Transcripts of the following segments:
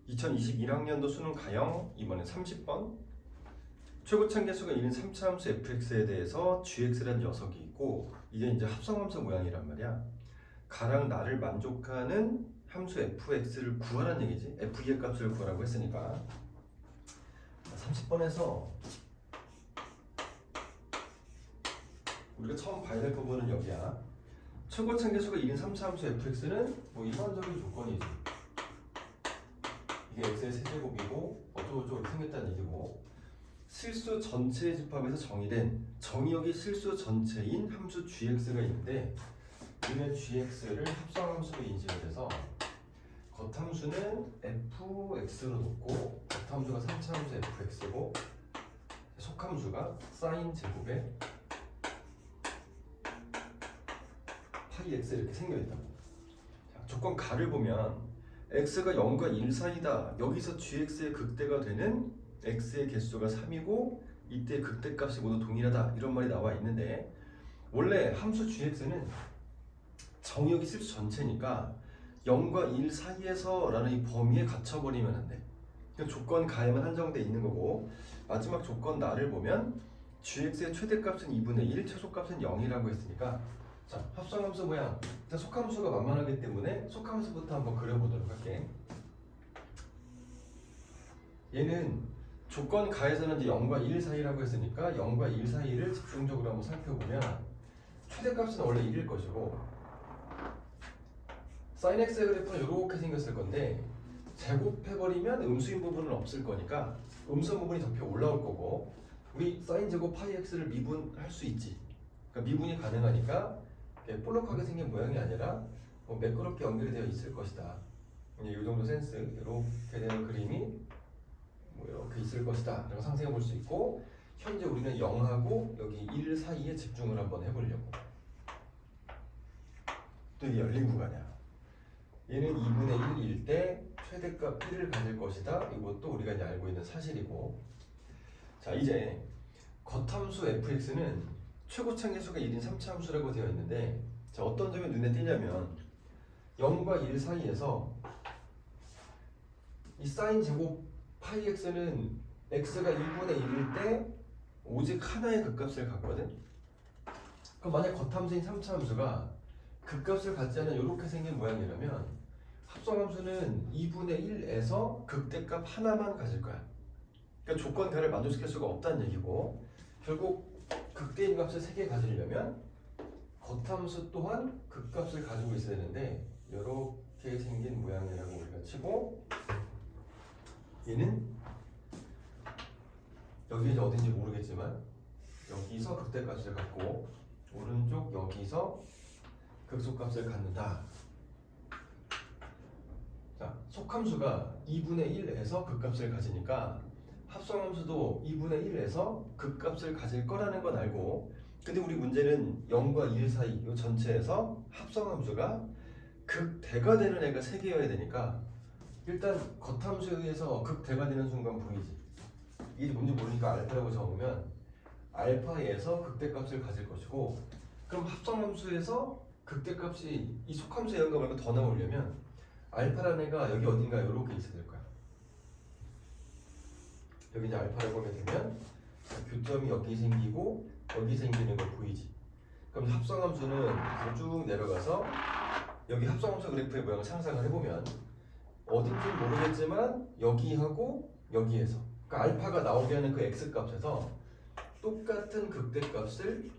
2021학년도 수능 가형 이번에 30번 최고참 계수가 1인 3차 함수 fx에 대해서 gx라는 녀석이 있고 이게 이제 합성함수 모양이란 말이야. 가랑 나를 만족하는 함수 fx를 구하라는 얘기지. f의 값을 구하라고 했으니까 30번에서 우리가 처음 봐야 될 부분은 여기야. 최고참 계수가 1인 3차 함수 fx는 뭐 일반적인 조건이지. 이게 x의 세제곱이고 어쩌고저쩌고 이렇게 생겼다는 얘기고, 실수 전체의 집합에서 정의된 정의역이 실수 전체인 함수 gx가 있는데 우리는 gx를 합성함수로 인식을 해서 겉함수는 fx로 놓고 겉함수가 3차 함수 fx고 속함수가 사인 제곱에 파이 x 이렇게 생겨있다고. 조건 가를 보면 x가 0과 1 사이다. 여기서 gx의 극대가 되는 x의 개수가 3이고 이때 극대값이 모두 동일하다. 이런 말이 나와 있는데 원래 함수 gx는 정의역이 실수 전체니까 0과 1 사이에서 라는 이 범위에 갇혀버리면 안 돼. 그러니까 조건 가에만 한정돼 있는 거고, 마지막 조건 나를 보면 gx의 최대값은 2분의 1, 최소값은 0이라고 했으니까 자, 합성함수 모양. 일단 속함수가 만만하기 때문에 속함수부터 한번 그려보도록 할게. 얘는 조건 가에서는 이제 0과 1 사이라고 했으니까 0과 1 사이를 집중적으로 한번 살펴보면 최대값은 원래 1일 것이고 sin x의 그래프는 이렇게 생겼을 건데 제곱해버리면 음수인 부분은 없을 거니까 음수 부분이 덮여 올라올 거고, 우리 sin 제곱 파이 x를 미분할 수 있지. 그러니까 미분이 가능하니까 볼록하게 생긴 모양이 아니라 뭐 매끄럽게 연결이 되어 있을 것이다. 이제 이 정도 센스, 이렇게 되는 그림이 뭐 이렇게 있을 것이다 라고 상상해 볼 수 있고, 현재 우리는 0하고 여기 1 사이에 집중을 한번 해보려고. 또 이게 열린 구간이야. 얘는 2분의 1일 때 최대값 1을 가질 것이다. 이것도 우리가 이제 알고 있는 사실이고, 자 이제 겉함수 fx는 최고참 계수가 1인 3차 함수라고 되어 있는데, 자 어떤 점이 눈에 띄냐면 0과 1 사이에서 이 사인 제곱 파이 x는 x가 2분의 1일 때 오직 하나의 극값을 갖거든. 그럼 만약 겉함수인 3차 함수가 극값을 갖지 않은 이렇게 생긴 모양이라면 합성함수는 2분의 1에서 극대값 하나만 가질 거야. 그러니까 조건 가를 만족시킬 수가 없다는 얘기고, 결국 극대인 값을 3개 가지려면 겉함수 또한 극값을 가지고 있어야 되는데 이렇게 생긴 모양이라고 우리가 치고, 얘는 여기 이제 어딘지 모르겠지만 여기서 극대값을 갖고 오른쪽 여기서 극소값을 갖는다. 자, 속함수가 2분의 1에서 극값을 가지니까 합성함수도 2분의 1에서 극값을 가질 거라는 건 알고, 근데 우리 문제는 0과 1 사이 이 전체에서 합성함수가 극대가 되는 애가 3개여야 되니까 일단 겉함수에 의해서 극대가 되는 순간 보이지. 이게 뭔지 모르니까 알파라고 적으면 알파에서 극대값을 가질 것이고, 그럼 합성함수에서 극대값이 이 속함수의 영가 말고 더 나오려면 알파라는 애가 여기 어딘가 이렇게 있어야 될 거야. 여기 이제 알파라고 하게 되면 교점이 여기 생기고 여기 생기는 거 보이지? 그럼 합성함수는 쭉 내려가서 여기 합성함수 그래프의 모양을 상상을 해보면 어딘지 모르겠지만 여기하고 여기에서, 그러니까 알파가 나오게 하는 그 x값에서 똑같은 극대값을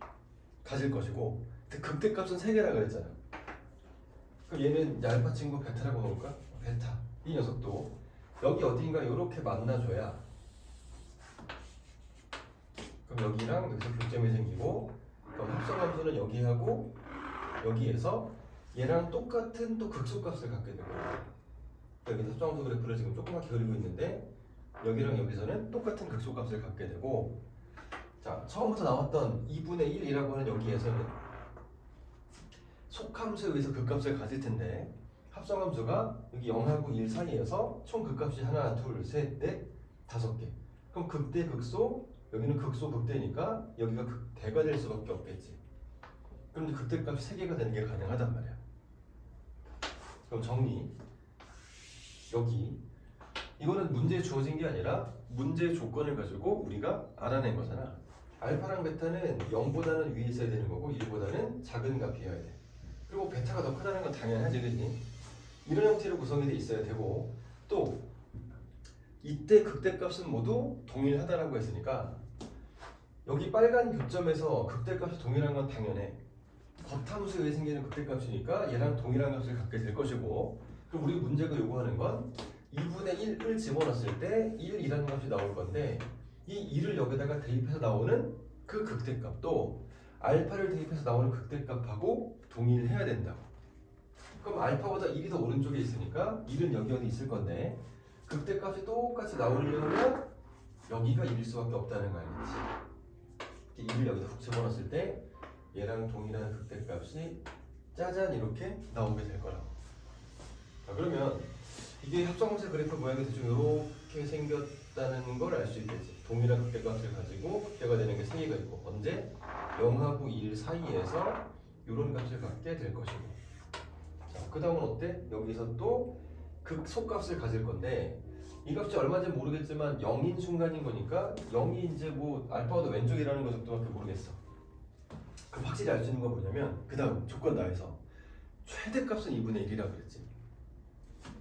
가질 것이고, 극대값은 3개라 그랬잖아. 그럼 얘는 이제 알파 친구 베타라고 놓을까? 베타. 이 녀석도 여기 어딘가 이렇게 만나줘야, 그럼 여기랑 여기서 교점이 생기고, 그럼 합성함수는 여기하고 여기에서 얘랑 똑같은 또 극소값을 갖게 되고, 여기 합성함수 그래프를 지금 조그맣게 그리고 있는데 여기랑 여기서는 똑같은 극소값을 갖게 되고, 자 처음부터 나왔던 2분의 1이라고 하는 여기에서는 속함수에 의해서 극값을 가질 텐데 합성함수가 여기 0하고 1 사이에서 총 극값이 하나, 둘, 셋, 넷, 5개. 그럼 극대, 극소, 여기는 극소, 극대니까 여기가 극대가 될 수밖에 없겠지. 그럼 이제 극대값이 3개가 되는 게 가능하단 말이야. 그럼 정리. 여기 이거는 문제에 주어진 게 아니라 문제의 조건을 가지고 우리가 알아낸 거잖아. 알파랑 베타는 0보다는 위에 있어야 되는 거고 1보다는 작은 값이어야 돼. 그리고 베타가 더 크다는 건 당연하지, 그지? 이런 형태로 구성이 돼 있어야 되고, 또 이때 극대값은 모두 동일하다라고 했으니까 여기 빨간 교점에서 극대값이 동일한 건 당연해. 겉함수에 생기는 극대값이니까 얘랑 동일한 값을 갖게 될 것이고, 그럼 우리 문제가 요구하는 건 2분의 1을 집어넣었을 때 1이라는 값이 나올 건데, 이 2를 여기다가 대입해서 나오는 그 극대값도 알파를 대입해서 나오는 극대값하고 동일해야 된다고. 그럼 알파보다 1이 더 오른쪽에 있으니까 1은 여기 어디 있을 건데, 극대값이 똑같이 나오려면 여기가 1일 수밖에 없다는 거 알겠지? 1을 여기다 훅 집어넣었을 때 얘랑 동일한 극대값이 짜잔 이렇게 나오게 될 거라고. 자, 그러면 이게 합성함수의 그래프 모양이 대충 이렇게 생겼다는 걸 알 수 있겠지. 동일한 극대값을 가지고 극대가 되는 게 3개가 있고, 언제? 0하고 1 사이에서 이런 값을 갖게 될 것이고. 자, 그 다음은 어때? 여기서 또 극소값을 가질 건데, 이 값이 얼마인지 모르겠지만 0인 순간인 거니까 0이 이제 뭐 알파보다 왼쪽이라는 거 정도밖에 모르겠어. 그럼 확실히 알 수 있는 건 뭐냐면, 그 다음 조건 다해서 최대값은 2분의 1이라고 그랬지.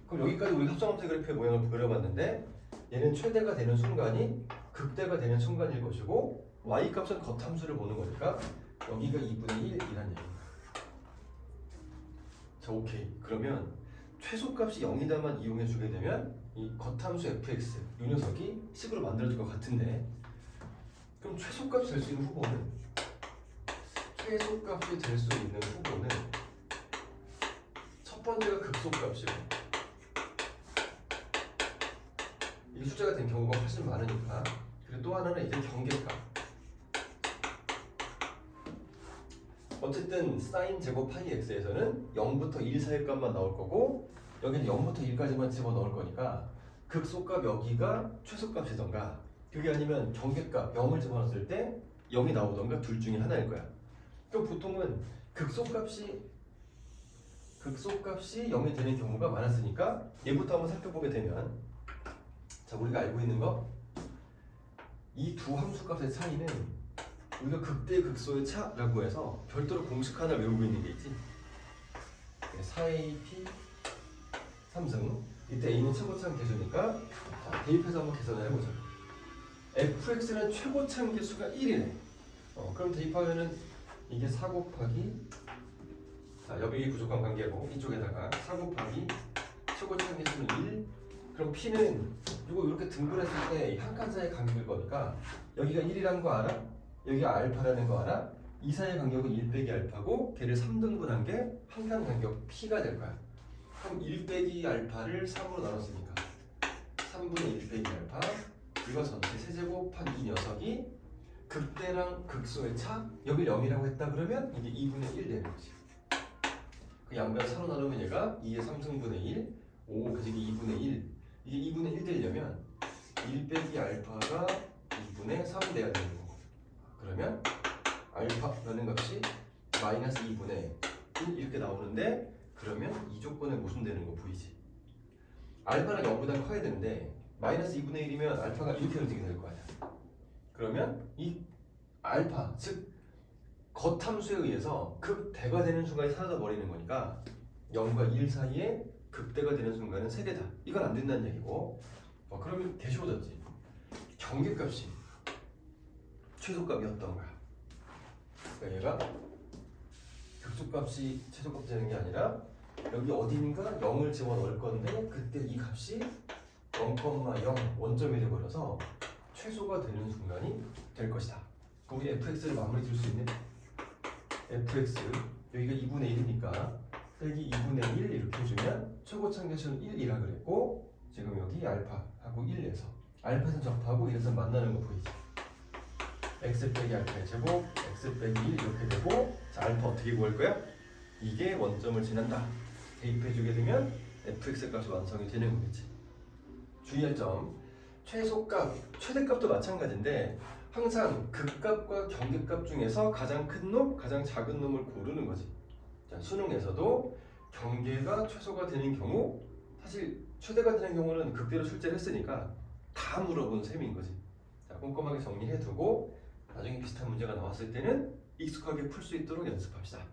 그럼 여기까지 우리 합성함수의 그래프의 모양을 그려봤는데, 얘는 최대가 되는 순간이 극대가 되는 순간일 것이고, y값은 겉함수를 보는 거니까 여기가 2분의 1이란 얘기야. 자, 오케이. 그러면 최소값이 0이다만 이용해 주게 되면 이 겉함수 fx 이 녀석이 식으로 만들어질 것 같은데, 그럼 최소값이 될 수 있는 후보는 첫 번째가 극소값이고, 이게 숫자가 된 경우가 훨씬 많으니까. 그리고 또 하나는 이제 경계값. 어쨌든 사인 제곱 파이 x에서는 0부터 1 사이 값만 나올 거고, 여기는 0부터 1까지만 집어넣을 거니까 극소값 여기가 최소값이던가, 그게 아니면 경계값 0을 집어넣었을 때 0이 나오던가 둘 중에 하나일 거야. 그럼 보통은 극소값이 0이 되는 경우가 많았으니까 얘부터 한번 살펴보게 되면, 자, 우리가 알고 있는 거, 이 두 함수값의 차이는 우리가 극대 극소의 차라고 해서 별도로 공식 하나 외우고 있는 게 있지. 4AP 3승. 이때 A는 최고차항 계수니까, 자, 대입해서 한번 계산을 해보자. fx는 최고차항 계수가 1이네. 그럼 대입하면은 이게 4 곱하기, 자, 여기 부족한 관계고 이쪽에다가 4 곱하기 최고차항 계수는 1. 그럼 p는 이거 이렇게 등분했을 때 한 칸 사이의 간격일 거니까 여기가 1이라는 거 알아? 여기가 알파라는 거 알아? 이 사이의 간격은 1 빼기 알파고, 걔를 3등분한 게 한 칸 간격 p가 될 거야. 그럼 1 빼기 알파를 3으로 나눴으니까 3분의 1 빼기 알파, 이거 전체 세제곱한 이 녀석이 극대랑 극소의 차, 여기 0이라고 했다 그러면 이게 2분의 1 되는 거지. 그 양변 4로 나누면 얘가 2의 3승분의 1, 5 그지 2분의 1. 이게 2분의 1 되려면 1 빼기 알파가 2분의 3 돼야 되는 거고, 그러면 알파라는 값이 마이너스 2분의 1 이렇게 나오는데, 그러면 이 조건에 모순되는 거 보이지? 알파는 0보다 커야 되는데 마이너스 2분의 1이면 알파가 이렇게 움직이게 될 거 아니야. 그러면 이 알파, 즉 겉함수에 의해서 극대가 되는 순간이 사라져 버리는 거니까 0과 1 사이에 극대가 되는 순간은 3개다. 이건 안 된다는 얘기고, 그러면 개 쉬워졌지. 경계값이 최소값이었던 거야. 그러니까 얘가 극소값이 최소값이 되는 게 아니라 여기 어딘가 0을 집어넣을 건데, 그때 이 값이 0,0 원점이 되어버려서 최소가 되는 순간이 될 것이다. 우리 fx를 마무리 줄 수 있는 fx, 여기가 2분의 1이니까 빼기 2분의 1 이렇게 해주면 최고차항 계수는 1이라 그랬고, 지금 여기 알파하고 1에서 알파에서 접하고 1에서 만나는 거 보이지? x 빼기 알파의 제곱, x 빼기 1 이렇게 되고, 자, 알파 어떻게 구할 거야? 이게 원점을 지난다. 대입해주게 되면 fx 값이 완성이 되는 거겠지. 주의할 점, 최소값, 최대값도 마찬가지인데 항상 극값과 경계값 중에서 가장 큰 놈, 가장 작은 놈을 고르는 거지. 자, 수능에서도 경계가 최소가 되는 경우 사실 최대가 되는 경우는 극대로 출제를 했으니까 다 물어본 셈인 거지. 자, 꼼꼼하게 정리해두고 나중에 비슷한 문제가 나왔을 때는 익숙하게 풀 수 있도록 연습합시다.